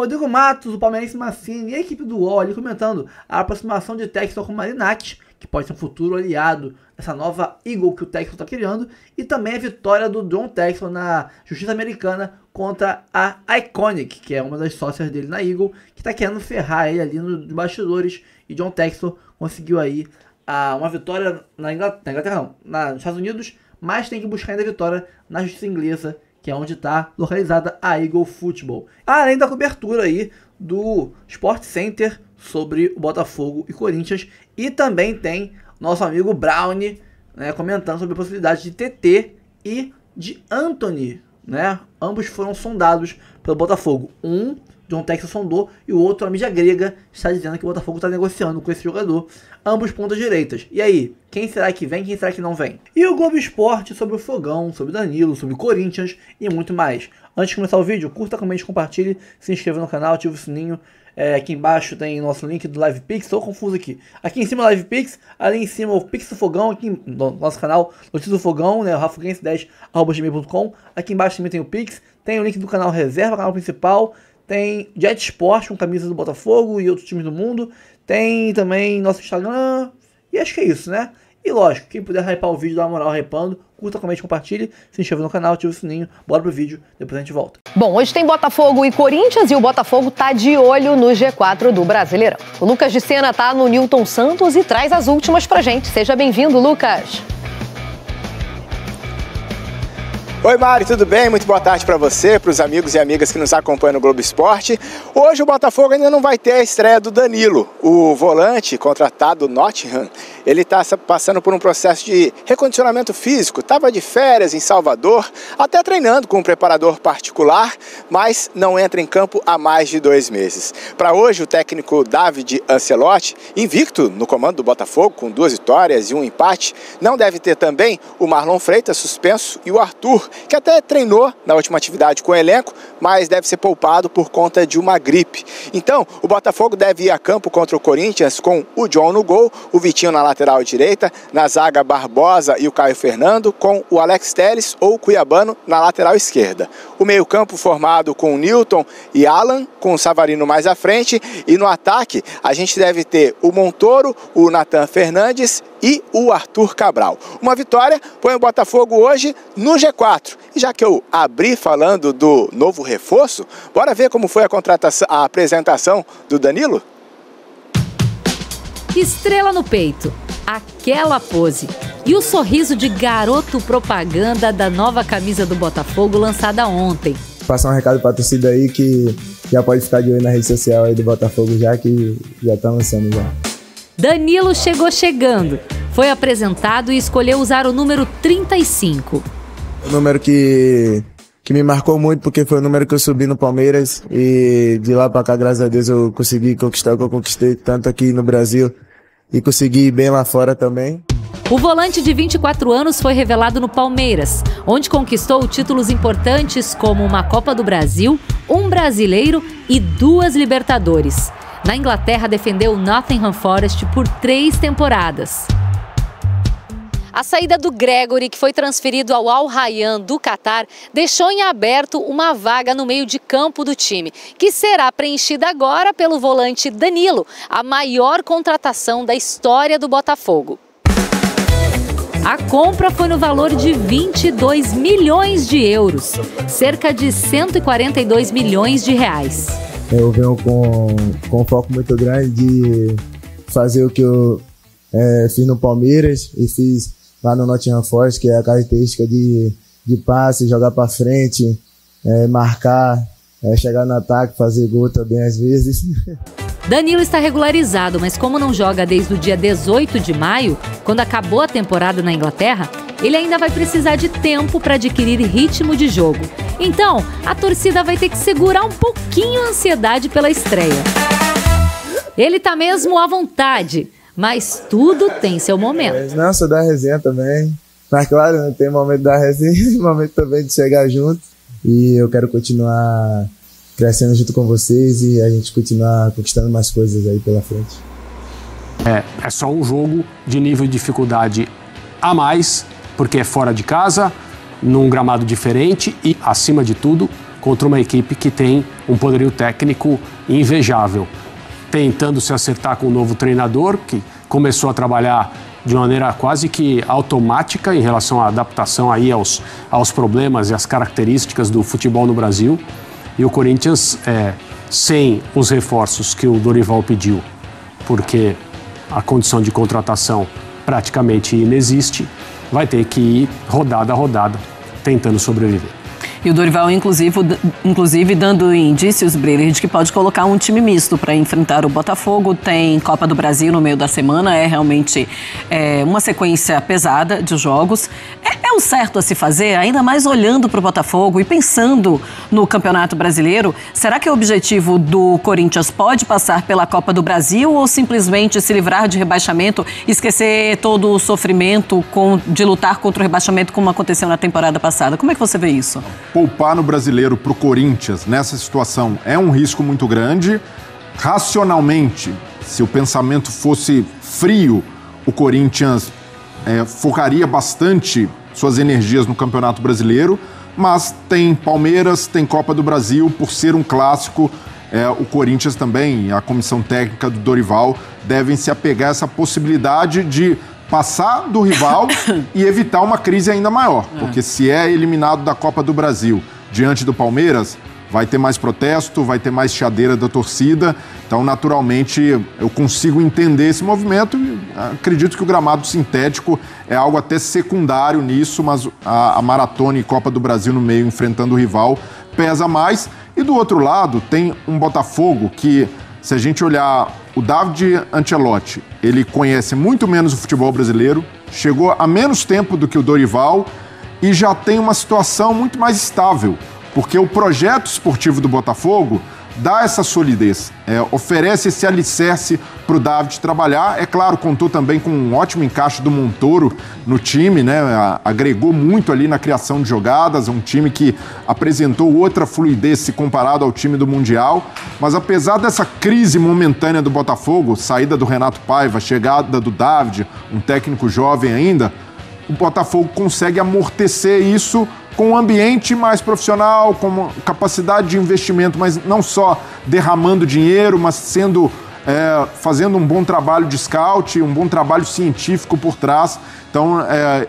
Rodrigo Matos, o palmeirense Mancini e a equipe do UOL ali comentando a aproximação de Textor com Marinakis, que pode ser um futuro aliado dessa nova Eagle que o Textor está criando, e também a vitória do John Textor na Justiça Americana contra a Iconic, que é uma das sócias dele na Eagle, que está querendo ferrar ele ali nos bastidores, e John Textor conseguiu aí uma vitória na Inglaterra não, nos Estados Unidos, mas tem que buscar ainda a vitória na Justiça Inglesa, que é onde está localizada a Eagle Football. Além da cobertura aí do Sport Center sobre o Botafogo e Corinthians, e também tem nosso amigo Brownie, né, comentando sobre a possibilidade de TT e de Anthony, né? Ambos foram sondados pelo Botafogo. John Textor sondou, e o outro, a mídia grega, está dizendo que o Botafogo está negociando com esse jogador, ambos pontas direitas. E aí, quem será que vem, quem será que não vem? E o Globo Esporte sobre o Fogão, sobre o Danilo, sobre o Corinthians e muito mais. Antes de começar o vídeo, curta, comente, compartilhe, se inscreva no canal, ative o sininho. Aqui embaixo tem nosso link do LivePix, estou confuso aqui. Aqui em cima o LivePix, ali em cima o Pix do Fogão, aqui no nosso canal, Notícias do Fogão, né, rafaguense10@gmail.com. Aqui embaixo também tem o Pix, tem o link do canal Reserva, canal principal. Tem Jet Sport com camisa do Botafogo e outros times do mundo. Tem também nosso Instagram. E acho que é isso, né? E lógico, quem puder hypar o vídeo, dá uma moral hypando. Curta, comente, compartilhe. Se inscreva no canal, ative o sininho. Bora pro vídeo, depois a gente volta. Bom, hoje tem Botafogo e Corinthians e o Botafogo tá de olho no G4 do Brasileirão. O Lucas de Sena tá no Newton Santos e traz as últimas pra gente. Seja bem-vindo, Lucas. Oi, Mari, tudo bem? Muito boa tarde para você, para os amigos e amigas que nos acompanham no Globo Esporte. Hoje o Botafogo ainda não vai ter a estreia do Danilo, o volante contratado do Nottingham. Ele está passando por um processo de recondicionamento físico, estava de férias em Salvador, até treinando com um preparador particular, mas não entra em campo há mais de 2 meses. Para hoje, o técnico David Ancelotti, invicto no comando do Botafogo, com 2 vitórias e 1 empate, não deve ter também o Marlon Freitas, suspenso, e o Arthur, que até treinou na última atividade com o elenco, mas deve ser poupado por conta de uma gripe. Então, o Botafogo deve ir a campo contra o Corinthians com o John no gol, o Vitinho na lateral direita, na zaga Barbosa e o Caio Fernando, com o Alex Telles ou o Cuiabano na lateral esquerda. O meio-campo formado com o Newton e Alan, com o Savarino mais à frente, e no ataque a gente deve ter o Montoro, o Nathan Fernandes e o Arthur Cabral. Uma vitória põe o Botafogo hoje no G4. E já que eu abri falando do novo reforço, bora ver como foi a apresentação do Danilo? Estrela no peito, aquela pose e o sorriso de garoto propaganda da nova camisa do Botafogo lançada ontem. Passar um recado para a torcida aí que já pode ficar de olho na rede social aí do Botafogo já, que já tá lançando já. Danilo chegou chegando, foi apresentado e escolheu usar o número 35. O número que me marcou muito, porque foi o número que eu subi no Palmeiras, e de lá pra cá, graças a Deus, eu consegui conquistar o que eu conquistei, tanto aqui no Brasil, e consegui ir bem lá fora também. O volante de 24 anos foi revelado no Palmeiras, onde conquistou títulos importantes como uma Copa do Brasil, um Brasileiro e 2 Libertadores. Na Inglaterra, defendeu o Nottingham Forest por 3 temporadas. A saída do Gregory, que foi transferido ao Al Rayyan do Catar, deixou em aberto uma vaga no meio de campo do time, que será preenchida agora pelo volante Danilo, a maior contratação da história do Botafogo. A compra foi no valor de 22 milhões de euros, cerca de 142 milhões de reais. Eu venho com um foco muito grande de fazer o que eu fiz no Palmeiras e fiz lá no Nottingham Forest, que é a característica de passe, jogar para frente, marcar, chegar no ataque, fazer gol também às vezes. Danilo está regularizado, mas como não joga desde o dia 18 de maio, quando acabou a temporada na Inglaterra, ele ainda vai precisar de tempo para adquirir ritmo de jogo. Então, a torcida vai ter que segurar um pouquinho a ansiedade pela estreia. Ele tá mesmo à vontade, mas tudo tem seu momento. Não, sou da resenha também. Mas claro, tem momento da resenha e momento também de chegar junto. E eu quero continuar crescendo junto com vocês e a gente continuar conquistando mais coisas aí pela frente. É só um jogo de nível de dificuldade a mais, porque é fora de casa, num gramado diferente e, acima de tudo, contra uma equipe que tem um poderio técnico invejável, tentando se acertar com o novo treinador, que começou a trabalhar de maneira quase que automática em relação à adaptação aí aos problemas e às características do futebol no Brasil. E o Corinthians, sem os reforços que o Dorival pediu, porque a condição de contratação praticamente inexiste, vai ter que ir rodada a rodada, tentando sobreviver. E o Dorival, inclusive dando indícios, Breler, de que pode colocar um time misto para enfrentar o Botafogo. Tem Copa do Brasil no meio da semana, é realmente uma sequência pesada de jogos. É o certo a se fazer, ainda mais olhando para o Botafogo e pensando no Campeonato Brasileiro. Será que o objetivo do Corinthians pode passar pela Copa do Brasil ou simplesmente se livrar de rebaixamento, esquecer todo o sofrimento de lutar contra o rebaixamento como aconteceu na temporada passada? Como é que você vê isso? Poupar no Brasileiro para o Corinthians nessa situação é um risco muito grande. Racionalmente, se o pensamento fosse frio, o Corinthians focaria bastante suas energias no Campeonato Brasileiro, mas tem Palmeiras, tem Copa do Brasil, por ser um clássico, o Corinthians também, a comissão técnica do Dorival, devem se apegar a essa possibilidade de passar do rival e evitar uma crise ainda maior. Porque se é eliminado da Copa do Brasil diante do Palmeiras, vai ter mais protesto, vai ter mais chiadeira da torcida. Então, naturalmente, eu consigo entender esse movimento e acredito que o gramado sintético é algo até secundário nisso, mas a maratona e Copa do Brasil no meio, enfrentando o rival, pesa mais. E do outro lado, tem um Botafogo que, se a gente olhar o David Ancelotti, ele conhece muito menos o futebol brasileiro, chegou há menos tempo do que o Dorival e já tem uma situação muito mais estável, porque o projeto esportivo do Botafogo dá essa solidez, oferece esse alicerce para o David trabalhar. É claro, contou também com um ótimo encaixe do Montoro no time, né? Agregou muito ali na criação de jogadas, um time que apresentou outra fluidez se comparado ao time do Mundial. Mas apesar dessa crise momentânea do Botafogo, saída do Renato Paiva, chegada do David, um técnico jovem ainda, o Botafogo consegue amortecer isso com um ambiente mais profissional, com capacidade de investimento, mas não só derramando dinheiro, mas fazendo um bom trabalho de scout, um bom trabalho científico por trás. Então,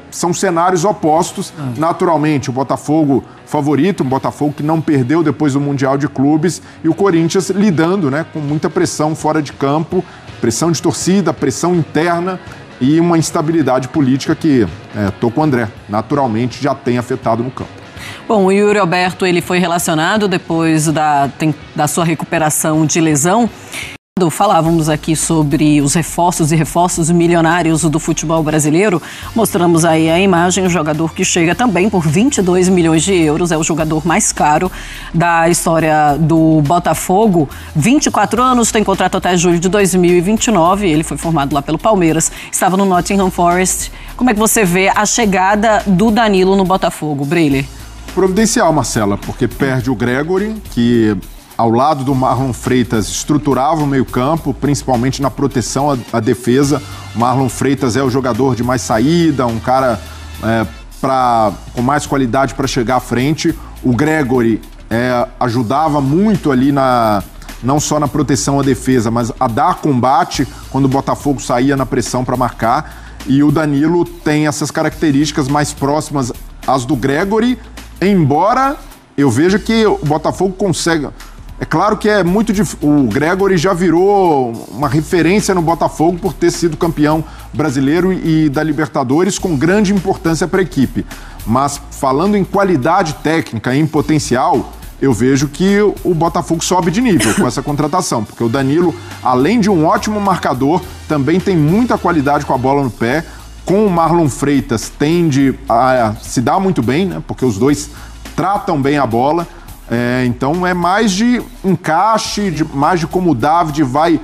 são cenários opostos. Naturalmente, o Botafogo favorito, um Botafogo que não perdeu depois do Mundial de Clubes, e o Corinthians lidando, né, com muita pressão fora de campo, pressão de torcida, pressão interna, e uma instabilidade política que, tô com o André, naturalmente já tem afetado no campo. Bom, o Yuri Alberto, ele foi relacionado depois da sua recuperação de lesão. Falávamos aqui sobre os reforços milionários do futebol brasileiro. Mostramos aí a imagem, o jogador que chega também por 22 milhões de euros. É o jogador mais caro da história do Botafogo. 24 anos, tem contrato até julho de 2029. Ele foi formado lá pelo Palmeiras. Estava no Nottingham Forest. Como é que você vê a chegada do Danilo no Botafogo, Breler? Providencial, Marcela, porque perde o Gregori, que ao lado do Marlon Freitas estruturava o meio-campo, principalmente na proteção à defesa. O Marlon Freitas é o jogador de mais saída, um cara com mais qualidade para chegar à frente. O Gregori ajudava muito ali não só na proteção à defesa, mas a dar combate quando o Botafogo saía na pressão para marcar. E o Danilo tem essas características mais próximas às do Gregori, embora eu veja que o Botafogo consegue. É claro que é muito difícil. O Gregori já virou uma referência no Botafogo por ter sido campeão brasileiro e da Libertadores, com grande importância para a equipe. Mas falando em qualidade técnica, em potencial, eu vejo que o Botafogo sobe de nível com essa contratação, porque o Danilo, além de um ótimo marcador, também tem muita qualidade com a bola no pé. Com o Marlon Freitas tende a se dar muito bem, né? Porque os dois tratam bem a bola. Então é mais de encaixe, mais de como o David vai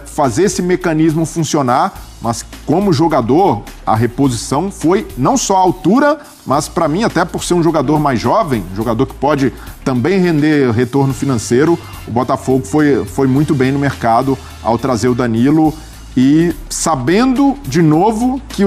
fazer esse mecanismo funcionar, mas como jogador, a reposição foi não só a altura, mas para mim, até por ser um jogador mais jovem, jogador que pode também render retorno financeiro, o Botafogo foi muito bem no mercado ao trazer o Danilo. e sabendo, de novo, que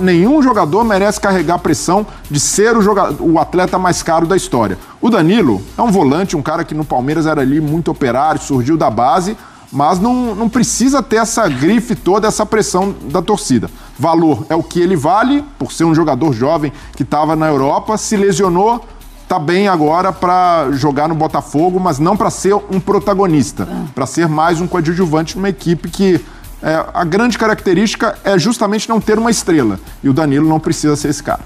nenhum jogador merece carregar a pressão de ser o atleta mais caro da história. O Danilo é um volante, um cara que no Palmeiras era ali muito operário, surgiu da base, mas não precisa ter essa grife toda, essa pressão da torcida. Valor é o que ele vale, por ser um jogador jovem que estava na Europa, se lesionou, tá bem agora para jogar no Botafogo, mas não para ser um protagonista, para ser mais um coadjuvante numa equipe que a grande característica é justamente não ter uma estrela. E o Danilo não precisa ser esse cara.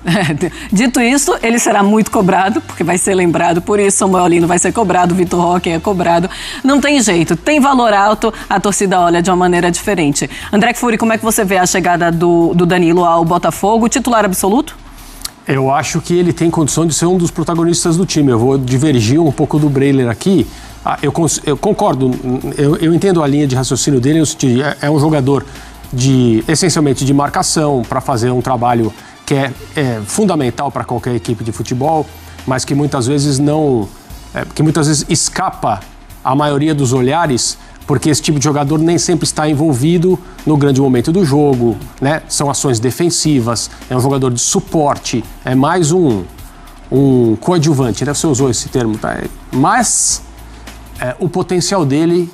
Dito isso, ele será muito cobrado, porque vai ser lembrado por isso. Samuel Lino vai ser cobrado, Vitor Roque é cobrado. Não tem jeito, tem valor alto, a torcida olha de uma maneira diferente. André Kfouri, como é que você vê a chegada do Danilo ao Botafogo? Titular absoluto? Eu acho que ele tem condição de ser um dos protagonistas do time. Eu vou divergir um pouco do Breiler aqui. Eu concordo, eu entendo a linha de raciocínio dele, é um jogador essencialmente de marcação, para fazer um trabalho que é fundamental para qualquer equipe de futebol, mas que muitas vezes escapa a maioria dos olhares, porque esse tipo de jogador nem sempre está envolvido no grande momento do jogo, né? São ações defensivas, é um jogador de suporte, é mais um coadjuvante, né? Você usou esse termo, tá? Mas o potencial dele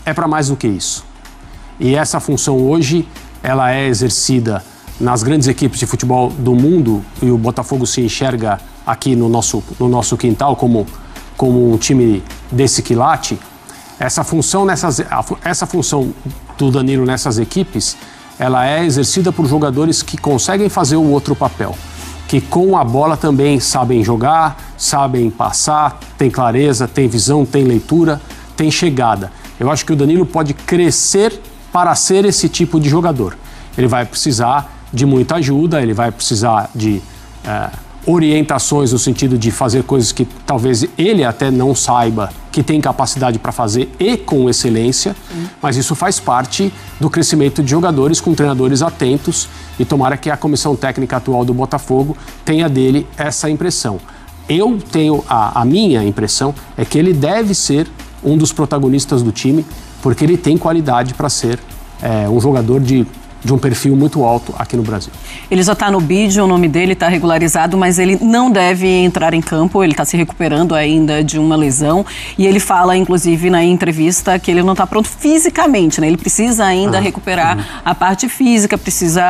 é para mais do que isso. E essa função hoje, ela é exercida nas grandes equipes de futebol do mundo, e o Botafogo se enxerga aqui no nosso quintal como um time desse quilate. Essa função do Danilo nessas equipes, ela é exercida por jogadores que conseguem fazer o outro papel, que com a bola também sabem jogar, sabem passar, tem clareza, tem visão, tem leitura, tem chegada. Eu acho que o Danilo pode crescer para ser esse tipo de jogador. Ele vai precisar de muita ajuda, ele vai precisar de orientações no sentido de fazer coisas que talvez ele até não saiba que tem capacidade para fazer e com excelência, mas isso faz parte do crescimento de jogadores com treinadores atentos, e tomara que a comissão técnica atual do Botafogo tenha dele essa impressão. Eu tenho a minha impressão é que ele deve ser um dos protagonistas do time, porque ele tem qualidade para ser um jogador de um perfil muito alto aqui no Brasil. Ele já está no bid, o nome dele está regularizado, mas ele não deve entrar em campo, ele está se recuperando ainda de uma lesão, e ele fala, inclusive, na entrevista, que ele não está pronto fisicamente, né? Ele precisa ainda recuperar a parte física, precisa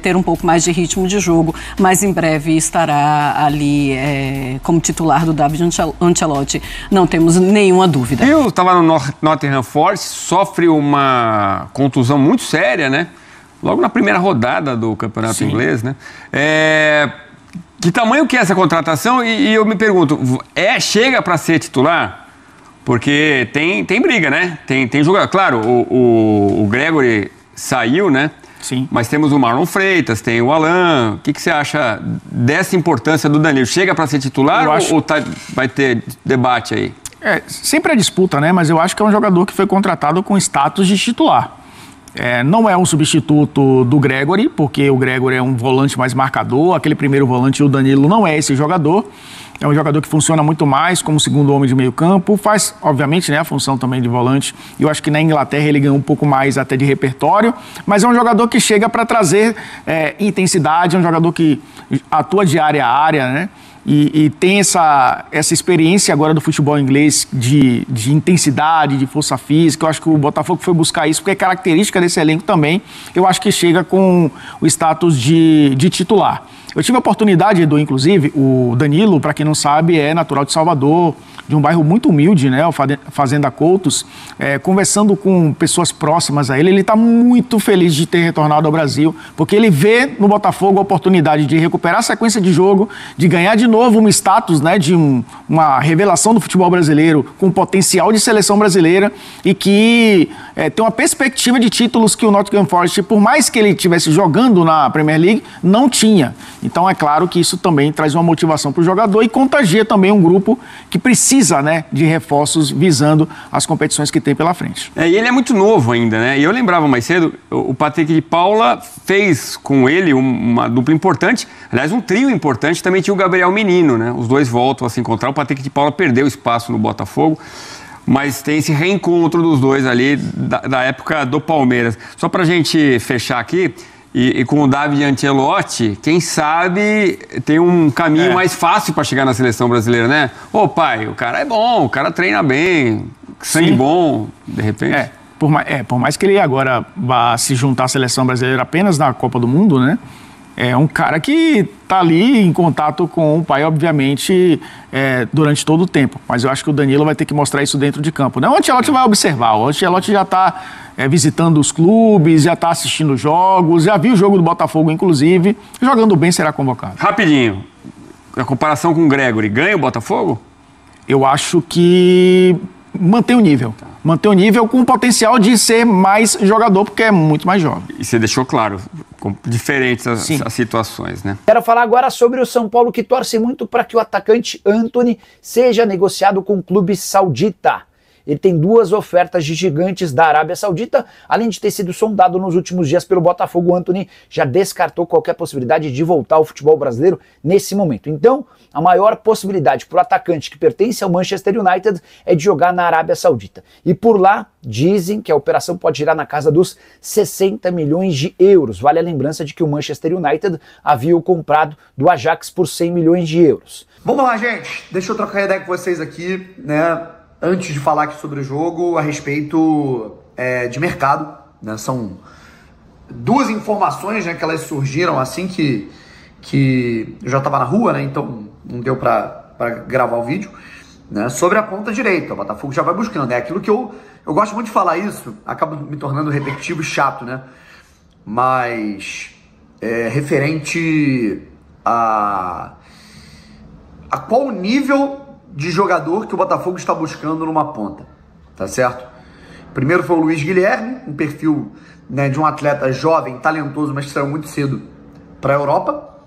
ter um pouco mais de ritmo de jogo, mas em breve estará ali como titular do David Ancelotti, não temos nenhuma dúvida. Eu estava no Nottingham Forest, sofre uma contusão muito séria, né? Logo na primeira rodada do campeonato inglês, né? Que tamanho que é essa contratação? E eu me pergunto, chega para ser titular? Porque tem briga, né? Tem jogador. Claro, o Gregory saiu, né? Sim. Mas temos o Marlon Freitas, tem o Alan. O que você acha dessa importância do Danilo? Chega para ser titular ou vai ter debate aí? Sempre é disputa, né? Mas eu acho que é um jogador que foi contratado com status de titular. Não é um substituto do Gregory, porque o Gregory é um volante mais marcador, aquele primeiro volante, o Danilo não é esse jogador. É um jogador que funciona muito mais como segundo homem de meio campo, faz, obviamente, né, a função também de volante. E eu acho que na Inglaterra ele ganhou um pouco mais até de repertório, mas é um jogador que chega para trazer intensidade, é um jogador que atua de área a área, né? E tem essa experiência agora do futebol inglês de intensidade, de força física. Eu acho que o Botafogo foi buscar isso, porque é característica desse elenco também. Eu acho que chega com o status de titular. Eu tive a oportunidade, Edu, inclusive, o Danilo, para quem não sabe, é natural de Salvador, de um bairro muito humilde, né, o Fazenda Coutos, conversando com pessoas próximas a ele, ele está muito feliz de ter retornado ao Brasil, porque ele vê no Botafogo a oportunidade de recuperar a sequência de jogo, de ganhar de novo um status, né, de uma revelação do futebol brasileiro, com potencial de seleção brasileira, e que tem uma perspectiva de títulos que o Nottingham Forest, por mais que ele estivesse jogando na Premier League, não tinha. Então é claro que isso também traz uma motivação para o jogador e contagia também um grupo que precisa, né, de reforços visando as competições que tem pela frente. E ele é muito novo ainda, né? E eu lembrava mais cedo, o Patrick de Paula fez com ele uma dupla importante, aliás, um trio importante, também tinha o Gabriel Menino, né? Os dois voltam a se encontrar, o Patrick de Paula perdeu espaço no Botafogo, Mas tem esse reencontro dos dois ali da época do Palmeiras. Só pra gente fechar aqui, e com o David Ancelotti, quem sabe tem um caminho mais fácil para chegar na seleção brasileira, né? Ô pai, o cara é bom, o cara treina bem, sangue bom, de repente. Por mais que ele agora vá se juntar à seleção brasileira apenas na Copa do Mundo, né? É um cara que está ali em contato com o pai, obviamente, durante todo o tempo. Mas eu acho que o Danilo vai ter que mostrar isso dentro de campo, né? O Ancelotti vai observar, o Ancelotti já está visitando os clubes, já está assistindo jogos, já viu o jogo do Botafogo, inclusive. Jogando bem, será convocado. Rapidinho, a comparação com o Gregore, ganha o Botafogo? Eu acho que mantém o nível. Mantém o nível com o potencial de ser mais jogador, porque é muito mais jovem. E você deixou claro, diferentes as situações, né? Quero falar agora sobre o São Paulo, que torce muito para que o atacante Antony seja negociado com o clube saudita. Ele tem 2 ofertas de gigantes da Arábia Saudita, além de ter sido sondado nos últimos dias pelo Botafogo. O Antony já descartou qualquer possibilidade de voltar ao futebol brasileiro nesse momento. Então, a maior possibilidade para o atacante que pertence ao Manchester United é de jogar na Arábia Saudita. E por lá, dizem que a operação pode girar na casa dos 60 milhões de euros. Vale a lembrança de que o Manchester United havia o comprado do Ajax por 100 milhões de euros. Vamos lá, gente. Deixa eu trocar ideia com vocês aqui, né? Antes de falar aqui sobre o jogo, a respeito de mercado, né? São 2 informações, né, que elas surgiram assim que eu já estava na rua, né? Então não deu para gravar o vídeo, né? Sobre a ponta direita. O Botafogo já vai buscando. É aquilo que eu gosto muito de falar isso, acaba me tornando repetitivo e chato, né? Mas referente a qual nível de jogador que o Botafogo está buscando numa ponta, tá certo? Primeiro foi o Luiz Guilherme, um perfil, né, de um atleta jovem, talentoso, mas que saiu muito cedo para a Europa.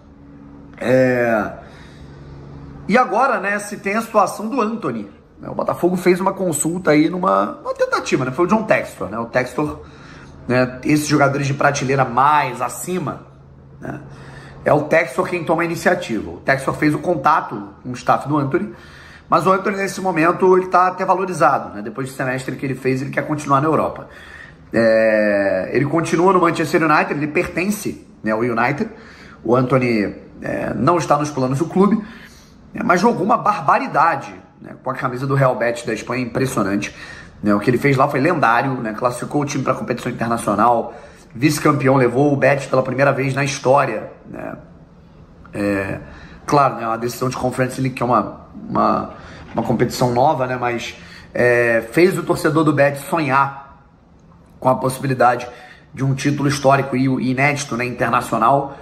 E agora, né, se tem a situação do Antony. O Botafogo fez uma consulta aí numa tentativa, né? Foi o John Textor, né? O Textor, né, esses jogadores de prateleira mais acima, né? É o Textor quem toma a iniciativa. O Textor fez o contato com o staff do Antony, mas o Antony, nesse momento, ele está até valorizado, né? Depois do semestre que ele fez, ele quer continuar na Europa. Ele continua no Manchester United, ele pertence, né, ao United. O Antony não está nos planos do clube, mas jogou uma barbaridade, né, com a camisa do Real Betis da Espanha, impressionante. Né? O que ele fez lá foi lendário, né? Classificou o time para a competição internacional, vice-campeão, levou o Betis pela primeira vez na história, né? Claro, né, uma decisão de Conference League, que é uma competição nova, né, mas fez o torcedor do Betis sonhar com a possibilidade de um título histórico e inédito, né, internacional.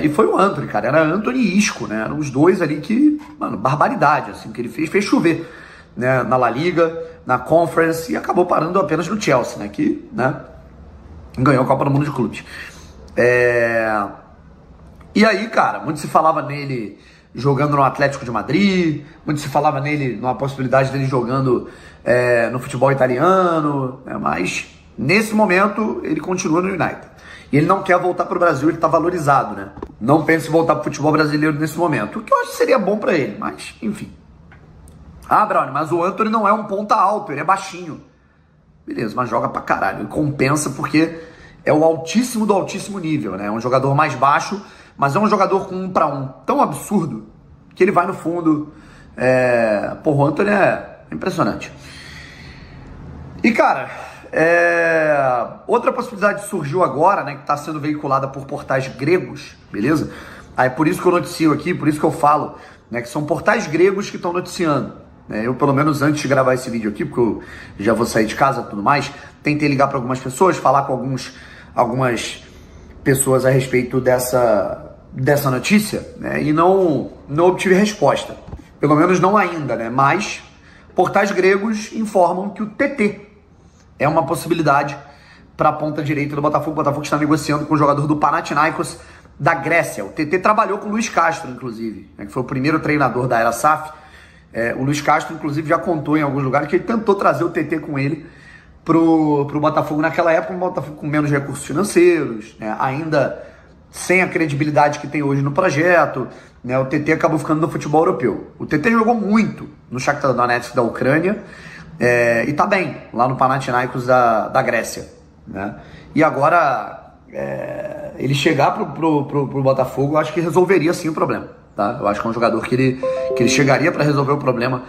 E foi o Antony, cara, era Antony e Isco, né, eram os dois ali que, mano, barbaridade, assim, que ele fez chover, né, na La Liga, na Conference, e acabou parando apenas no Chelsea, né, que, né, ganhou a Copa do Mundo de Clubes. E aí, cara, muito se falava nele jogando no Atlético de Madrid, muito se falava nele, numa possibilidade dele jogando no futebol italiano, né? Mas nesse momento ele continua no United. E ele não quer voltar para o Brasil, ele está valorizado, né? Não pensa em voltar para o futebol brasileiro nesse momento, o que eu acho que seria bom para ele, mas enfim. Ah, Brownie, mas o Antony não é um ponta alto, ele é baixinho. Beleza, mas joga pra caralho, ele compensa porque é o altíssimo do altíssimo nível, né? É um jogador mais baixo, mas é um jogador com 1 para 1 tão absurdo que ele vai no fundo. O Antony é impressionante. E, cara, outra possibilidade surgiu agora, né, que está sendo veiculada por portais gregos, beleza? Aí por isso que eu noticio aqui, por isso que eu falo, né, que são portais gregos que estão noticiando. Eu, pelo menos antes de gravar esse vídeo aqui, porque eu já vou sair de casa e tudo mais, tentei ligar para algumas pessoas, falar com algumas pessoas a respeito dessa notícia, né, e não obtive resposta. Pelo menos não ainda, né? Mas portais gregos informam que o TT é uma possibilidade para a ponta direita do Botafogo. O Botafogo está negociando com o jogador do Panathinaikos da Grécia. O TT trabalhou com o Luiz Castro, inclusive, né, que foi o primeiro treinador da era SAF. O Luiz Castro, inclusive, já contou em alguns lugares que ele tentou trazer o TT com ele pro Botafogo naquela época, um Botafogo com menos recursos financeiros, né, ainda sem a credibilidade que tem hoje no projeto, né, o TT acabou ficando no futebol europeu. O TT jogou muito no Shakhtar Donetsk da Ucrânia, e tá bem lá no Panathinaikos da Grécia, né? E agora ele chegar pro Botafogo, eu acho que resolveria sim o problema, tá? Eu acho que é um jogador que ele chegaria para resolver o problema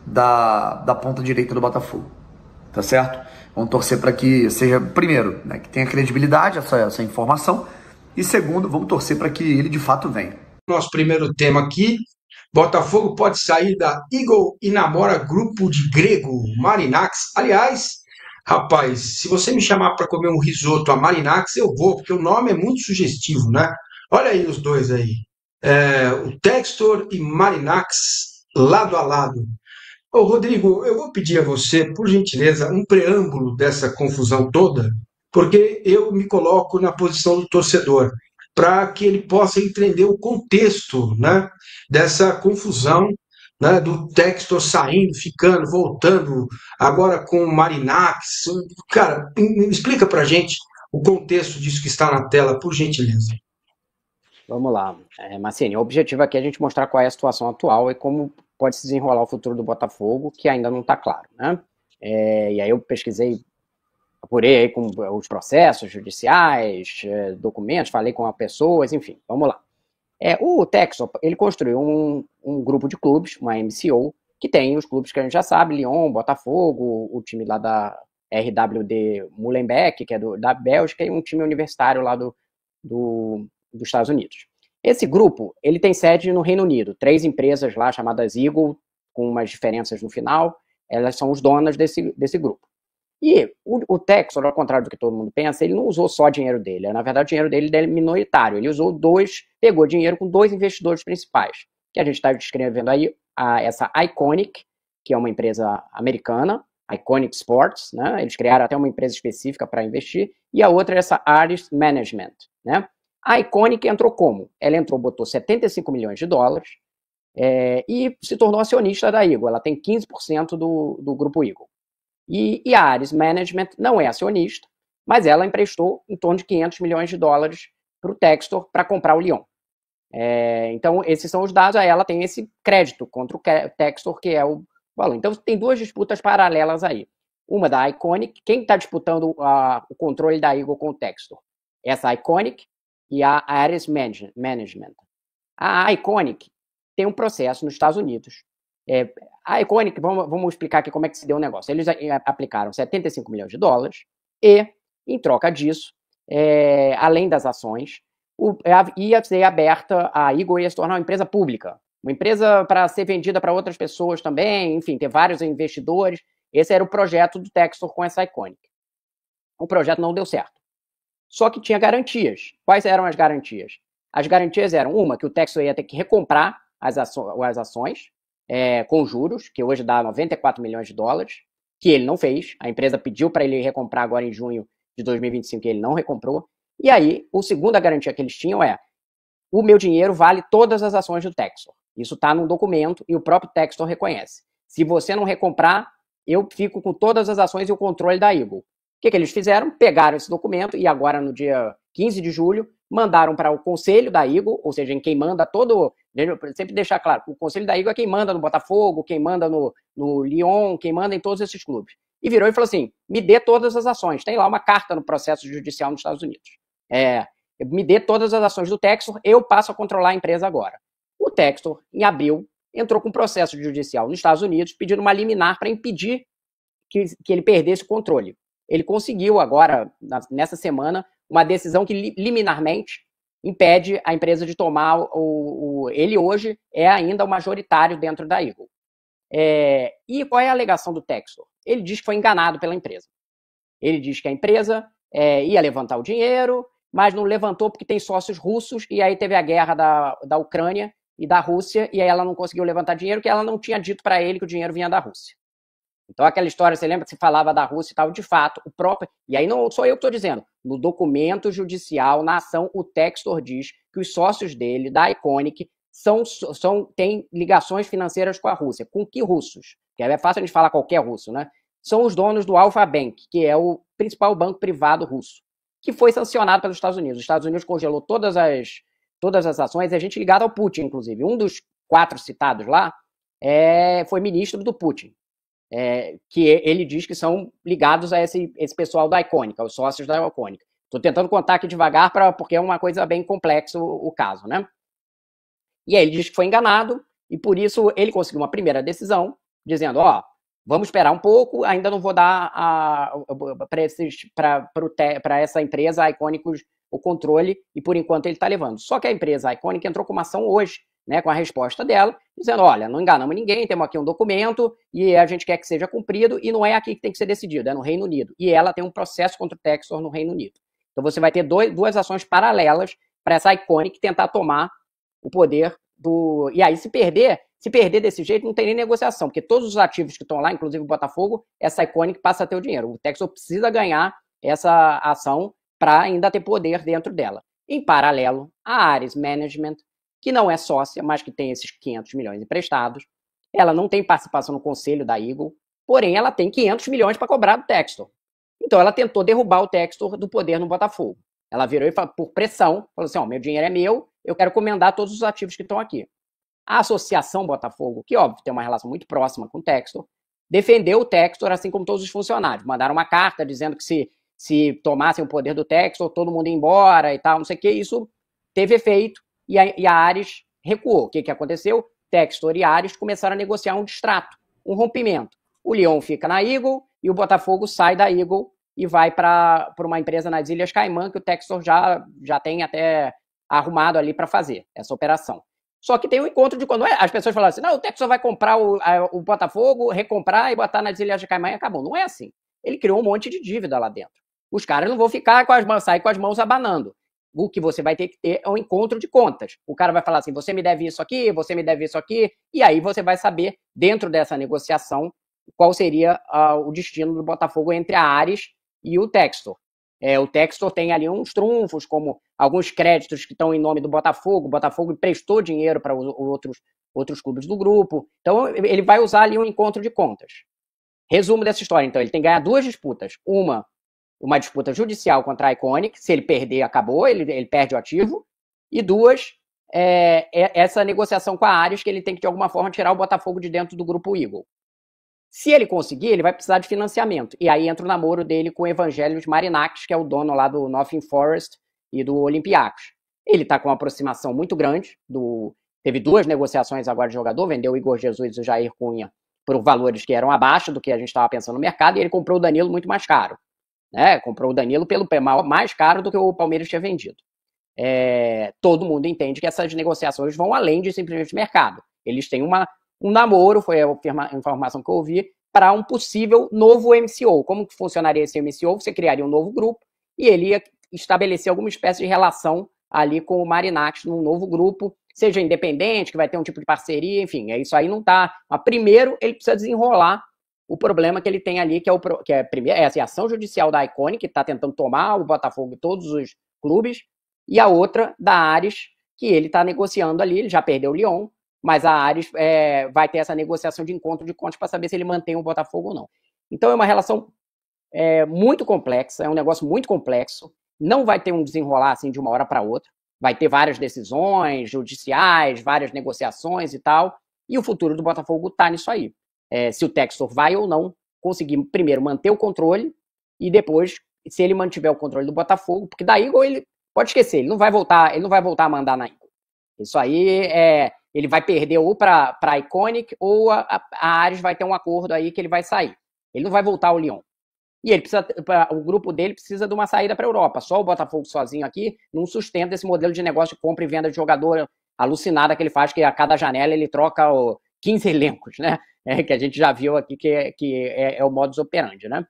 da ponta direita do Botafogo, tá certo? Vamos torcer para que seja, primeiro, né, que tenha credibilidade essa informação, e segundo, vamos torcer para que ele de fato venha. Nosso primeiro tema aqui: Botafogo pode sair da Eagle e namora grupo de grego, Marinax. Aliás, rapaz, se você me chamar para comer um risoto a Marinax, eu vou, porque o nome é muito sugestivo, né? Olha aí os dois aí, o Textor e Marinax, lado a lado. Ô, Rodrigo, eu vou pedir a você, por gentileza, um preâmbulo dessa confusão toda, porque eu me coloco na posição do torcedor, para que ele possa entender o contexto, né, dessa confusão, né, do Textor saindo, ficando, voltando, agora com o Marinax. Cara, explica para a gente o contexto disso que está na tela, por gentileza. Vamos lá, Massini, o objetivo aqui é a gente mostrar qual é a situação atual e como pode se desenrolar o futuro do Botafogo, que ainda não está claro, né? E aí eu pesquisei, apurei aí com os processos judiciais, documentos, falei com pessoas, enfim, vamos lá. O Textor, ele construiu um grupo de clubes, uma MCO, que tem os clubes que a gente já sabe, Lyon, Botafogo, o time lá da RWD Molenbeek, que é da Bélgica, e um time universitário lá dos Estados Unidos. Esse grupo, ele tem sede no Reino Unido, 3 empresas lá chamadas Eagle, com umas diferenças no final, elas são os donas desse grupo. E o Textor, ao contrário do que todo mundo pensa, ele não usou só dinheiro dele, na verdade o dinheiro dele é minoritário, ele pegou dinheiro com 2 investidores principais, que a gente está descrevendo aí, essa Iconic, que é uma empresa americana, Iconic Sports, né? Eles criaram até uma empresa específica para investir, e a outra é essa Ares Management, né? A Iconic entrou como? Ela botou 75 milhões de dólares e se tornou acionista da Eagle. Ela tem 15% do grupo Eagle. E a Ares Management não é acionista, mas ela emprestou em torno de 500 milhões de dólares para o Textor para comprar o Lyon. Então, esses são os dados. Aí ela tem esse crédito contra o Textor, que é o valor. Então, tem 2 disputas paralelas aí. Uma da Iconic. Quem está disputando o controle da Eagle com o Textor? Essa Iconic e a Ares Management. A Iconic tem um processo nos Estados Unidos. A Iconic, vamos explicar aqui como é que se deu o negócio. Eles aplicaram 75 milhões de dólares e, em troca disso, além das ações, ia ser aberta, a Eagle ia se tornar uma empresa pública. Uma empresa para ser vendida para outras pessoas também, enfim, ter vários investidores. Esse era o projeto do Textor com essa Iconic. O projeto não deu certo. Só que tinha garantias. Quais eram as garantias? As garantias eram, uma, que o Textor ia ter que recomprar as ações com juros, que hoje dá 94 milhões de dólares, que ele não fez. A empresa pediu para ele recomprar agora em junho de 2025 e ele não recomprou. E aí, a segunda garantia que eles tinham o meu dinheiro vale todas as ações do Textor. Isso está num documento e o próprio Textor reconhece. Se você não recomprar, eu fico com todas as ações e o controle da Eagle. O que eles fizeram? Pegaram esse documento e agora, no dia 15 de julho, mandaram para o conselho da Eagle, ou seja, em quem manda todo... Sempre deixar claro, o conselho da Eagle é quem manda no Botafogo, quem manda no Lyon, quem manda em todos esses clubes. E virou e falou assim, me dê todas as ações. Tem lá uma carta no processo judicial nos Estados Unidos. Me dê todas as ações do Textor, eu passo a controlar a empresa agora. O Textor, em abril, entrou com um processo judicial nos Estados Unidos, pedindo uma liminar para impedir que ele perdesse o controle. Ele conseguiu agora, nessa semana, uma decisão que liminarmente impede a empresa de tomar ele hoje é ainda o majoritário dentro da Eagle. E qual é a alegação do Textor? Ele diz que foi enganado pela empresa. Ele diz que a empresa ia levantar o dinheiro, mas não levantou porque tem sócios russos, e aí teve a guerra da Ucrânia e da Rússia, e aí ela não conseguiu levantar dinheiro, porque ela não tinha dito para ele que o dinheiro vinha da Rússia. Então, aquela história, você lembra que se falava da Rússia e tal, de fato, o próprio... E aí não sou eu que estou dizendo. No documento judicial, na ação, o Textor diz que os sócios dele, da Iconic, têm ligações financeiras com a Rússia. Com que russos? Porque é fácil a gente falar qualquer russo, né? São os donos do Alfa Bank, que é o principal banco privado russo, que foi sancionado pelos Estados Unidos. Os Estados Unidos congelou todas as ações, a gente ligado ao Putin, inclusive. Um dos 4 citados lá foi ministro do Putin. que ele diz que são ligados a esse pessoal da Icônica, os sócios da Icônica. Estou tentando contar aqui devagar, porque é uma coisa bem complexa o caso, né? E aí ele diz que foi enganado, e por isso ele conseguiu uma primeira decisão, dizendo, vamos esperar um pouco, ainda não vou dar para essa empresa, a Icônicos, o controle, e por enquanto ele está levando. Só que a empresa, a Icônica, entrou com uma ação hoje, né, com a resposta dela, dizendo, olha, não enganamos ninguém, temos aqui um documento, e a gente quer que seja cumprido, e não é aqui que tem que ser decidido, é no Reino Unido. E ela tem um processo contra o Textor no Reino Unido. Então você vai ter duas ações paralelas para essa Iconic tentar tomar o poder do... E aí, se perder desse jeito, não tem nem negociação, porque todos os ativos que estão lá, inclusive o Botafogo, essa Iconic passa a ter o dinheiro. O Textor precisa ganhar essa ação para ainda ter poder dentro dela. Em paralelo, a Ares Management, que não é sócia, mas que tem esses 500 milhões emprestados, ela não tem participação no conselho da Eagle, porém ela tem 500 milhões para cobrar do Textor. Então ela tentou derrubar o Textor do poder no Botafogo. Ela virou e falou, por pressão, falou assim, meu dinheiro é meu, eu quero comendar todos os ativos que estão aqui. A Associação Botafogo, que óbvio tem uma relação muito próxima com o Textor, defendeu o Textor, assim como todos os funcionários. Mandaram uma carta dizendo que se tomassem o poder do Textor, todo mundo ia embora e tal, não sei o que. Isso teve efeito e a Ares recuou. O que aconteceu? Textor e Ares começaram a negociar um distrato, um rompimento. O Lyon fica na Eagle e o Botafogo sai da Eagle e vai para uma empresa nas Ilhas Caimã, que o Textor já tem até arrumado ali para fazer essa operação. Só que tem um encontro de quando as pessoas falam assim, não, o Textor vai comprar o Botafogo, recomprar e botar nas Ilhas de Caimã e acabou. Não é assim. Ele criou um monte de dívida lá dentro. Os caras não vão ficar sair com as mãos abanando. O que você vai ter que ter é um encontro de contas. O cara vai falar assim, você me deve isso aqui, você me deve isso aqui, e aí você vai saber, dentro dessa negociação, qual seria o destino do Botafogo entre a Ares e o Textor. O Textor tem ali uns trunfos, como alguns créditos que estão em nome do Botafogo. O Botafogo emprestou dinheiro para outros clubes do grupo. Então, ele vai usar ali um encontro de contas. Resumo dessa história, então. Ele tem que ganhar duas disputas. Uma disputa judicial contra a Iconic. Se ele perder, acabou. Ele perde o ativo. E duas, essa negociação com a Ares, que ele tem que, de alguma forma, tirar o Botafogo de dentro do grupo Eagle. Se ele conseguir, ele vai precisar de financiamento. E aí entra o namoro dele com o Evangelos Marinakis, que é o dono lá do Nottingham Forest e do Olympiacos. Ele está com uma aproximação muito grande. Teve duas negociações agora de jogador, vendeu o Igor Jesus e o Jair Cunha por valores que eram abaixo do que a gente estava pensando no mercado, e ele comprou o Danilo muito mais caro. Né? Comprou o Danilo pelo mais caro do que o Palmeiras tinha vendido. Todo mundo entende que essas negociações vão além de simplesmente mercado. Eles têm um namoro, foi a informação que eu ouvi, para um possível novo MCO. Como que funcionaria esse MCO? Você criaria um novo grupo e ele ia estabelecer alguma espécie de relação ali com o Marinakis num novo grupo, seja independente, que vai ter um tipo de parceria, enfim, isso aí não tá. Mas primeiro ele precisa desenrolar o problema que ele tem ali, que é primeiro, a ação judicial da Iconic, que está tentando tomar o Botafogo e todos os clubes, e a outra da Ares, que ele está negociando ali, ele já perdeu o Lyon, mas a Ares vai ter essa negociação de encontro de contas para saber se ele mantém o Botafogo ou não. Então é uma relação muito complexa, é um negócio muito complexo, não vai ter um desenrolar assim de uma hora para outra, vai ter várias decisões judiciais, várias negociações e tal, e o futuro do Botafogo está nisso aí. Se o Textor vai ou não conseguir primeiro manter o controle e depois, se ele mantiver o controle do Botafogo, porque da Eagle ele pode esquecer, ele não vai voltar a mandar na Eagle. Isso aí ele vai perder ou para a Iconic ou a Ares vai ter um acordo aí que ele vai sair. Ele não vai voltar ao Lyon. E o grupo dele precisa de uma saída para a Europa. Só o Botafogo sozinho aqui não sustenta esse modelo de negócio de compra e venda de jogador alucinada que ele faz, que a cada janela ele troca 15 elencos, né? Que a gente já viu aqui que é o modus operandi, né?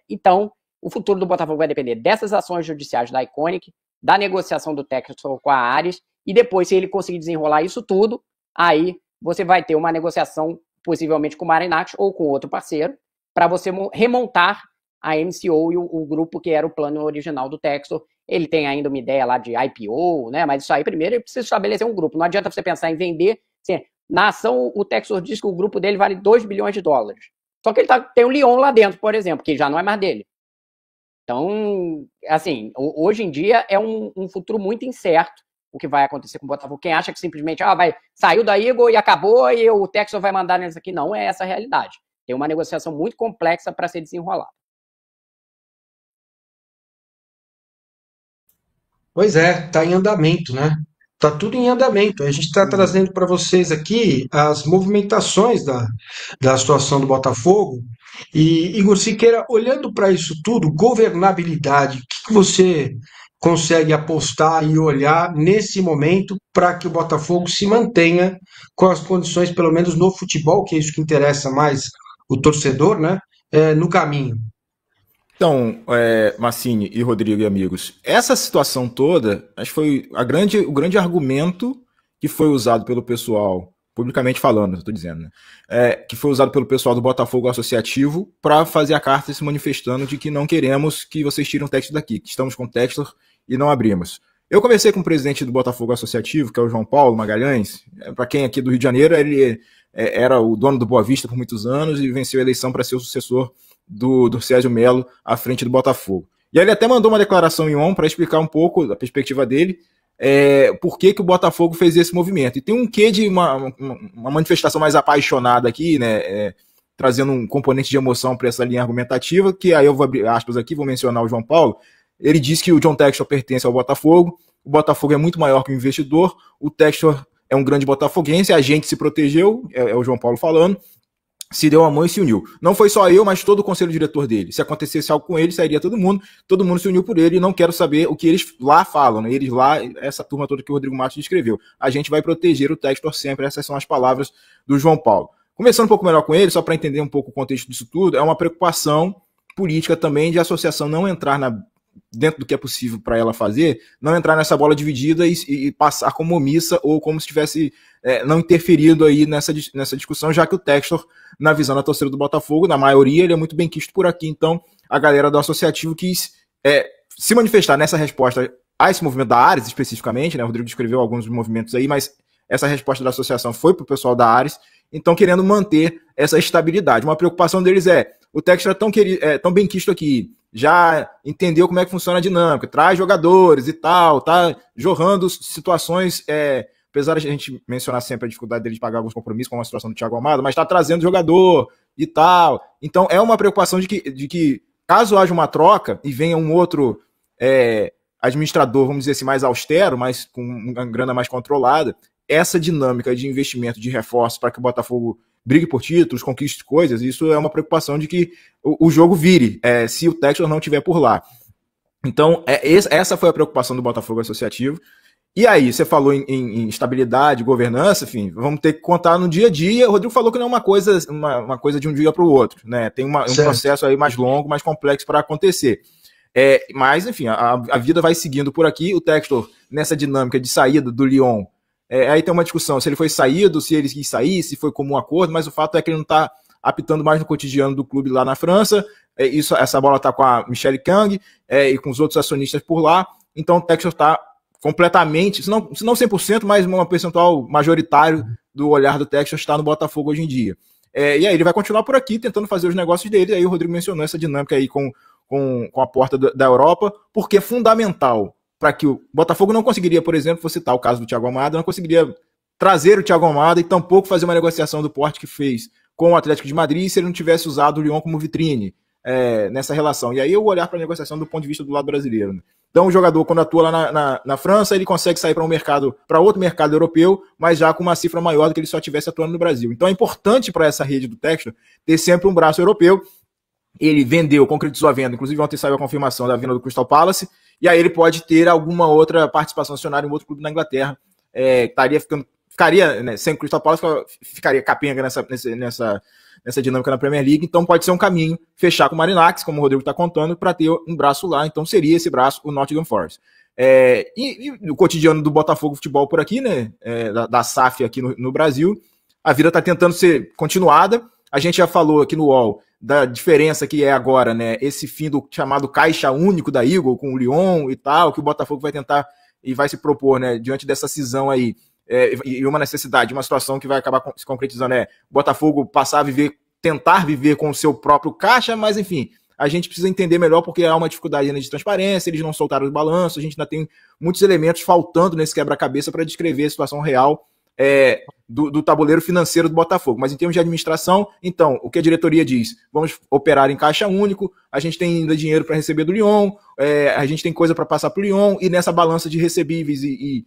Então, o futuro do Botafogo vai depender dessas ações judiciais da Iconic, da negociação do Textor com a Ares, e depois, se ele conseguir desenrolar isso tudo, aí você vai ter uma negociação possivelmente com o Marinakis ou com outro parceiro, para você remontar a MCO e o grupo que era o plano original do Textor. Ele tem ainda uma ideia lá de IPO, né? Mas isso aí, primeiro, ele precisa estabelecer um grupo. Não adianta você pensar em vender. Assim, na ação, o Textor diz que o grupo dele vale 2 bilhões de dólares. Só que ele tem o Lyon lá dentro, por exemplo, que já não é mais dele. Então, assim, hoje em dia é um futuro muito incerto o que vai acontecer com o Botafogo. Quem acha que simplesmente saiu da Eagle e acabou e o Textor vai mandar nisso aqui, não é essa a realidade. Tem uma negociação muito complexa para ser desenrolada. Pois é, está em andamento, né? Está tudo em andamento. A gente está trazendo para vocês aqui as movimentações da situação do Botafogo. E, Igor Siqueira, olhando para isso tudo, governabilidade, o que você consegue apostar e olhar nesse momento para que o Botafogo se mantenha com as condições, pelo menos no futebol, que é isso que interessa mais o torcedor, né? No caminho? Então, Massini e Rodrigo e amigos, essa situação toda, acho que foi o grande argumento que foi usado pelo pessoal, publicamente falando, estou dizendo, né? Que foi usado pelo pessoal do Botafogo Associativo para fazer a carta se manifestando de que não queremos que vocês tirem o Textor daqui, que estamos com o Textor e não abrimos. Eu conversei com o presidente do Botafogo Associativo, que é o João Paulo Magalhães. Para quem é aqui do Rio de Janeiro, ele era o dono do Boa Vista por muitos anos e venceu a eleição para ser o sucessor do Sérgio Melo à frente do Botafogo. E aí ele até mandou uma declaração em ON para explicar um pouco da perspectiva dele, por que o Botafogo fez esse movimento. E tem um quê de uma manifestação mais apaixonada aqui, né, trazendo um componente de emoção para essa linha argumentativa, que aí eu vou abrir aspas aqui, vou mencionar o João Paulo. Ele diz que o John Textor pertence ao Botafogo, o Botafogo é muito maior que o investidor, o Textor é um grande botafoguense, a gente se protegeu, é o João Paulo falando, se deu a mão e se uniu. Não foi só eu, mas todo o conselho diretor dele. Se acontecesse algo com ele, sairia todo mundo se uniu por ele, e não quero saber o que eles lá falam, né? Eles lá, essa turma toda que o Rodrigo Matos descreveu. A gente vai proteger o Textor sempre, essas são as palavras do João Paulo. Conversando um pouco melhor com ele, só para entender um pouco o contexto disso tudo, é uma preocupação política também de a associação não entrar dentro do que é possível para ela fazer, não entrar nessa bola dividida e passar como omissa ou como se tivesse não interferido aí nessa discussão, já que o Textor, na visão da torcida do Botafogo, na maioria, ele é muito bem quisto por aqui. Então, a galera do associativo quis se manifestar nessa resposta a esse movimento da Ares, especificamente, né? O Rodrigo descreveu alguns movimentos aí, mas essa resposta da associação foi para o pessoal da Ares, então querendo manter essa estabilidade. Uma preocupação deles o Textor é tão bem quisto aqui, já entendeu como é que funciona a dinâmica, traz jogadores e tal, tá jorrando situações, apesar de a gente mencionar sempre a dificuldade dele de pagar alguns compromissos, como a situação do Thiago Almada, mas tá trazendo jogador e tal. Então é uma preocupação de que caso haja uma troca e venha um outro administrador, vamos dizer assim, mais austero, mas com uma grana mais controlada, essa dinâmica de investimento, de reforço para que o Botafogo brigue por títulos, conquiste coisas, isso é uma preocupação de que o jogo vire, se o Textor não estiver por lá. Então, essa foi a preocupação do Botafogo Associativo. E aí, você falou em estabilidade, governança, enfim, vamos ter que contar no dia a dia. O Rodrigo falou que não é uma coisa de um dia para o outro, né? Tem um processo aí mais longo, mais complexo para acontecer. Mas, enfim, a vida vai seguindo por aqui. O Textor, nessa dinâmica de saída do Lyon, aí tem uma discussão se ele foi saído, se ele quis sair, se foi como um acordo, mas o fato é que ele não está apitando mais no cotidiano do clube lá na França. Essa bola está com a Michelle Kang e com os outros acionistas por lá. Então o Textor está completamente, se não 100%, mas um percentual majoritário do olhar do Textor está no Botafogo hoje em dia. E aí ele vai continuar por aqui tentando fazer os negócios dele. E aí o Rodrigo mencionou essa dinâmica aí com a porta da Europa, porque é fundamental para que o Botafogo não conseguiria, por exemplo, vou citar o caso do Thiago Almada, não conseguiria trazer o Thiago Almada e tampouco fazer uma negociação do porte que fez com o Atlético de Madrid se ele não tivesse usado o Lyon como vitrine nessa relação. E aí eu vou olhar para a negociação do ponto de vista do lado brasileiro, né? Então o jogador, quando atua lá na França, ele consegue sair para outro mercado europeu, mas já com uma cifra maior do que ele só estivesse atuando no Brasil. Então é importante para essa rede do Textor ter sempre um braço europeu. Ele concretizou a venda, inclusive ontem saiu a confirmação da venda do Crystal Palace, e aí ele pode ter alguma outra participação acionária em outro clube na Inglaterra. Ficaria, né, sem o Crystal Palace, ficaria capenga nessa dinâmica na Premier League, então pode ser um caminho fechar com o Marinax, como o Rodrigo está contando, para ter um braço lá, então seria esse braço o Nottingham Forest. E o cotidiano do Botafogo Futebol por aqui, né, da SAF aqui no Brasil, a vida está tentando ser continuada. A gente já falou aqui no UOL da diferença que é agora, né, esse fim do chamado caixa único da Eagle com o Lyon e tal, que o Botafogo vai tentar e vai se propor, né, diante dessa cisão aí, e uma necessidade, uma situação que vai acabar se concretizando o Botafogo passar a tentar viver com o seu próprio caixa, mas enfim, a gente precisa entender melhor porque há uma dificuldade de transparência, eles não soltaram os balanços, a gente ainda tem muitos elementos faltando nesse quebra-cabeça para descrever a situação real do tabuleiro financeiro do Botafogo. Mas em termos de administração, então, o que a diretoria diz? Vamos operar em caixa único, a gente tem ainda dinheiro para receber do Lyon, a gente tem coisa para passar para o Lyon, e nessa balança de recebíveis e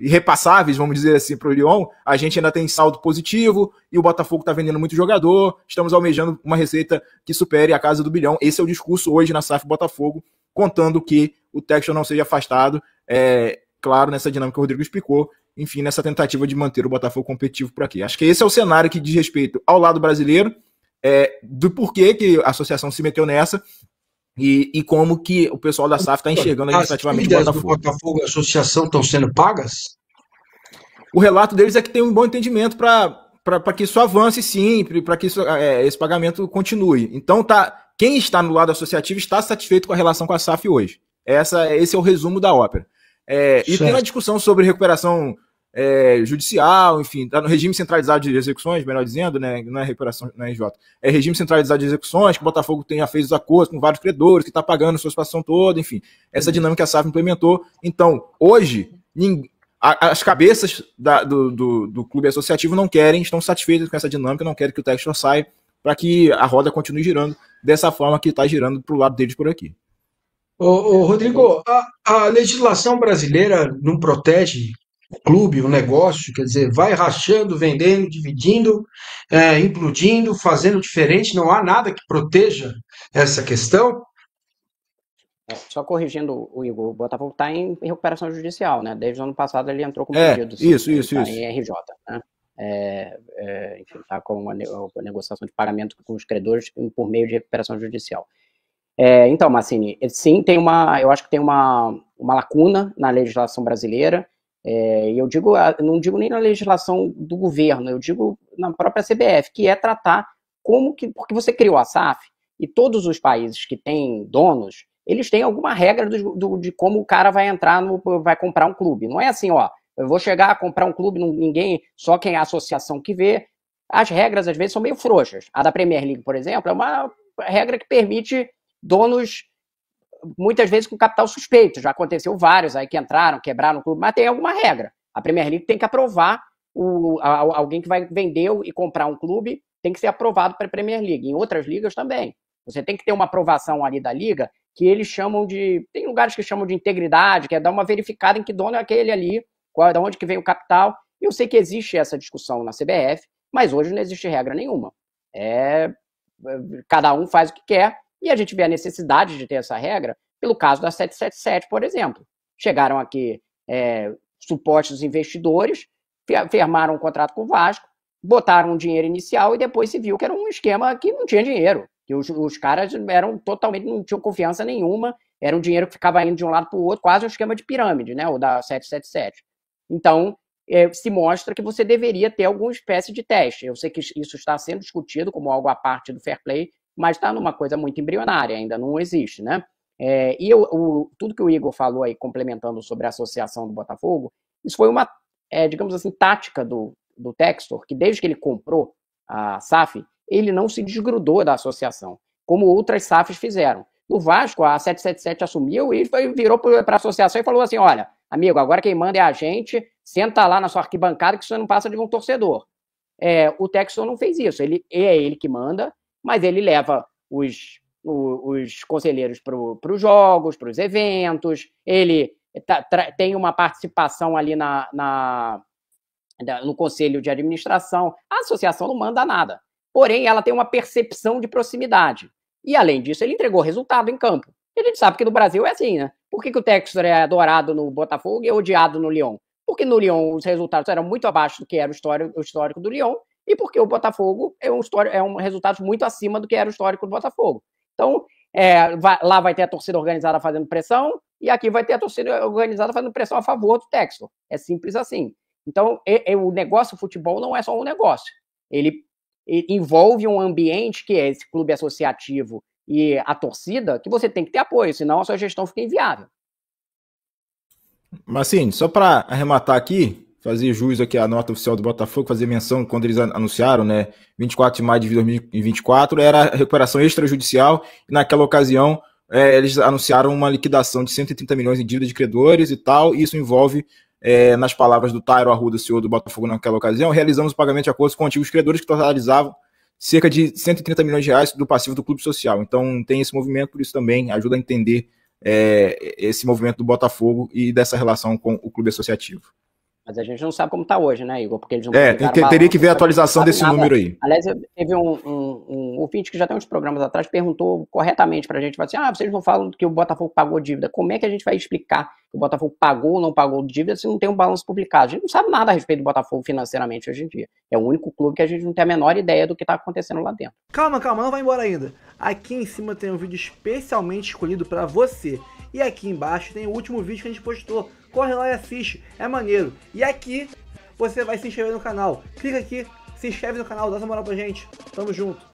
repassáveis, vamos dizer assim, para o Lyon, a gente ainda tem saldo positivo, e o Botafogo está vendendo muito jogador, estamos almejando uma receita que supere a casa do bilhão. Esse é o discurso hoje na SAF Botafogo, contando que o Textor não seja afastado, claro, nessa dinâmica que o Rodrigo explicou, enfim, nessa tentativa de manter o Botafogo competitivo por aqui. Acho que esse é o cenário que diz respeito ao lado brasileiro, do porquê que a associação se meteu nessa, e como que o pessoal da SAF está enxergando administrativamente o Botafogo. As dívidas do Botafogo e a associação estão sendo pagas? O relato deles é que tem um bom entendimento para que isso avance, sim, para que esse pagamento continue. Então, quem está no lado associativo está satisfeito com a relação com a SAF hoje. Esse é o resumo da ópera. E tem uma discussão sobre recuperação judicial, enfim, tá no regime centralizado de execuções, melhor dizendo, né, não é recuperação na RJ, é regime centralizado de execuções, que o Botafogo já fez os acordos com vários credores, que está pagando a sua situação toda, enfim, essa dinâmica a SAF implementou. Então, hoje, as cabeças do clube associativo estão satisfeitas com essa dinâmica, não querem que o Textor saia, para que a roda continue girando dessa forma que está girando para o lado deles por aqui. Rodrigo, a legislação brasileira não protege o clube, o negócio, quer dizer, vai rachando, vendendo, dividindo, implodindo, fazendo diferente, não há nada que proteja essa questão? Só corrigindo o Igor, o Botafogo está em recuperação judicial, né? Desde o ano passado ele entrou com pedido. Isso. Em RJ, né? Enfim, está com uma negociação de pagamento com os credores por meio de recuperação judicial. Então, Massini, sim, eu acho que tem uma lacuna na legislação brasileira, e eu não digo nem na legislação do governo, eu digo na própria CBF, que é tratar porque você criou a SAF, e todos os países que têm donos, eles têm alguma regra de como o cara vai vai comprar um clube. Não é assim, eu vou chegar a comprar um clube, só quem é a associação que vê. As regras, às vezes, são meio frouxas. A da Premier League, por exemplo, é uma regra que permite donos, muitas vezes, com capital suspeito. Já aconteceu vários aí que entraram, quebraram o clube, mas tem alguma regra. A Premier League tem que aprovar, alguém que vai vender e comprar um clube tem que ser aprovado para a Premier League. Em outras ligas também. Você tem que ter uma aprovação ali da liga, que eles chamam tem lugares que chamam de integridade, que é dar uma verificada em que dono é aquele ali, de onde que vem o capital. Eu sei que existe essa discussão na CBF, mas hoje não existe regra nenhuma. Cada um faz o que quer, e a gente vê a necessidade de ter essa regra pelo caso da 777, por exemplo. Chegaram aqui supostos investidores, firmaram um contrato com o Vasco, botaram um dinheiro inicial e depois se viu que era um esquema que não tinha dinheiro, que os caras não tinham confiança nenhuma, era um dinheiro que ficava indo de um lado para o outro, quase um esquema de pirâmide, né, o da 777. Então, se mostra que você deveria ter alguma espécie de teste. Eu sei que isso está sendo discutido como algo à parte do fair play, mas está numa coisa muito embrionária, ainda não existe, né? Tudo que o Igor falou aí, complementando sobre a associação do Botafogo, isso foi uma, digamos assim, tática do Textor, que desde que ele comprou a SAF, ele não se desgrudou da associação, como outras SAFs fizeram. No Vasco, a 777 assumiu e virou para a associação e falou assim, olha, amigo, agora quem manda é a gente, senta lá na sua arquibancada que você não passa de um torcedor. O Textor não fez isso, é ele que manda, mas ele leva os conselheiros para os jogos, para os eventos, ele tem uma participação ali no conselho de administração. A associação não manda nada, porém ela tem uma percepção de proximidade. E, além disso, ele entregou resultado em campo. E a gente sabe que no Brasil é assim, né? Por que o Textor é adorado no Botafogo e é odiado no Lyon? Porque no Lyon os resultados eram muito abaixo do que era o histórico do Lyon, e porque o Botafogo é um resultado muito acima do que era o histórico do Botafogo. Então, lá vai ter a torcida organizada fazendo pressão, e aqui vai ter a torcida organizada fazendo pressão a favor do Textor. É simples assim. Então, o negócio futebol não é só um negócio. Ele envolve um ambiente que é esse clube associativo e a torcida, que você tem que ter apoio, senão a sua gestão fica inviável. Massini, só para arrematar aqui, fazer jus aqui à nota oficial do Botafogo, fazer menção quando eles anunciaram, né, 24 de maio de 2024, era a recuperação extrajudicial, e naquela ocasião eles anunciaram uma liquidação de 130 milhões em dívida de credores e tal, e isso envolve nas palavras do Tairo Arruda, CEO do Botafogo naquela ocasião, realizamos o pagamento de acordos com antigos credores que totalizavam cerca de 130 milhões de reais do passivo do clube social. Então tem esse movimento, por isso também ajuda a entender esse movimento do Botafogo e dessa relação com o clube associativo. Mas a gente não sabe como está hoje, né, Igor? Porque eles não teria que ver a atualização desse número aí. Aliás, teve um ouvinte que já tem uns programas atrás, perguntou corretamente para a gente, assim, vocês não falam que o Botafogo pagou dívida. Como é que a gente vai explicar que o Botafogo pagou ou não pagou dívida se não tem um balanço publicado? A gente não sabe nada a respeito do Botafogo financeiramente hoje em dia. É o único clube que a gente não tem a menor ideia do que está acontecendo lá dentro. Calma, não vai embora ainda. Aqui em cima tem um vídeo especialmente escolhido para você. E aqui embaixo tem o último vídeo que a gente postou. Corre lá e assiste, é maneiro. E aqui você vai se inscrever no canal. Clica aqui, se inscreve no canal, dá essa moral pra gente. Tamo junto.